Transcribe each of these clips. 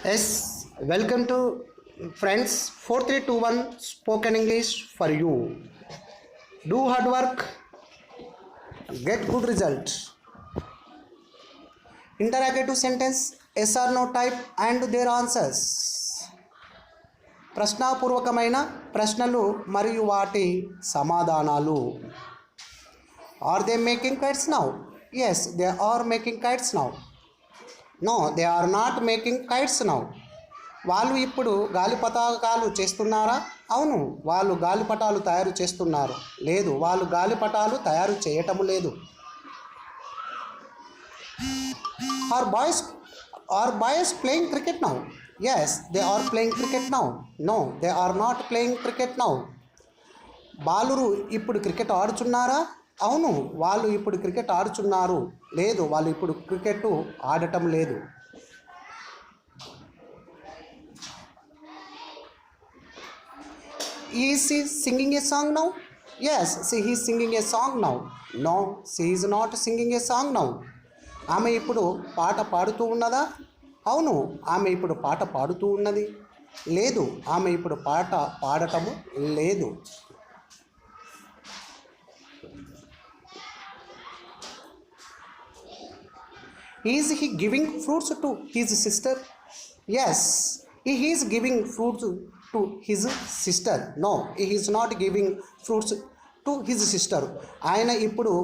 Yes, welcome to friends 4321 spoken English for you. Do hard work, get good result. Interrogative sentence yes or no type and their answers. ప్రశ్నాపూర్వకమైన ప్రశ్నలు మరియు వాటి సమాధానాలు. Are they making kites now? Yes, they are making kites now. No, they are not making kites now. వాళ్ళు ఇప్పుడు గాలిపటాలు చేస్తున్నారా? అవును, వాళ్ళు గాలిపటాలు తయారు చేస్తున్నారు. లేదు, వాళ్ళు గాలిపటాలు తయారు చేయటం లేదు. Are boys playing cricket now? Yes, they are playing cricket now. No, they are not playing cricket now. బాలురు ఇప్పుడు క్రికెట్ ఆడుచున్నారా? అవును, వాళ్ళు ఇప్పుడు క్రికెట్ ఆడుచున్నారు. లేదు, వాళ్ళు ఇప్పుడు క్రికెట్ ఆడటం లేదు. Is she singing a song now? Yes, she is singing a song now. No, she is not singing a song now. ఆమె ఇప్పుడు పాట పాడుతూ ఉన్నదా? అవును, ఆమె ఇప్పుడు పాట పాడుతూ ఉన్నది. లేదు, ఆమె ఇప్పుడు పాట పాడటము లేదు. Is he giving fruits to his sister? Yes, he is giving fruits to his sister. No, he is not giving fruits to his sister. ఆయన ఇప్పుడు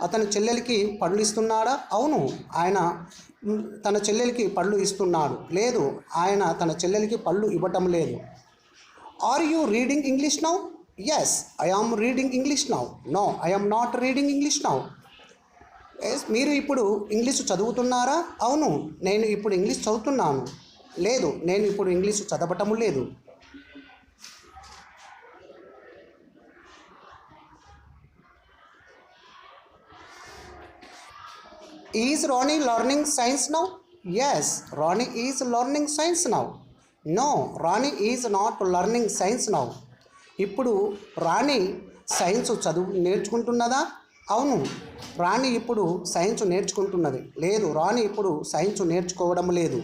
అతని చెల్లెలికి పళ్ళు ఇస్తున్నాడా? అవును, ఆయన తన చెల్లెలికి పళ్ళు ఇస్తున్నాడు. లేదు, ఆయన తన చెల్లెలికి పళ్ళు ఇవ్వటం లేదు. Are you reading English now? Yes, I am reading English now. No, I am not reading English now. మీరు ఇప్పుడు ఇంగ్లీషు చదువుతున్నారా? అవును, నేను ఇప్పుడు ఇంగ్లీష్ చదువుతున్నాను. లేదు, నేను ఇప్పుడు ఇంగ్లీషు చదవటము లేదు. Is Rani learning science now? Yes, Rani is learning science now. No, Rani is not learning science now. ఇప్పుడు రాణి సైన్స్ నేర్చుకుంటున్నదా? అవును, రాణి ఇప్పుడు సైన్స్ నేర్చుకుంటున్నది. లేదు, రాణి ఇప్పుడు సైన్స్ నేర్చుకోవడం లేదు.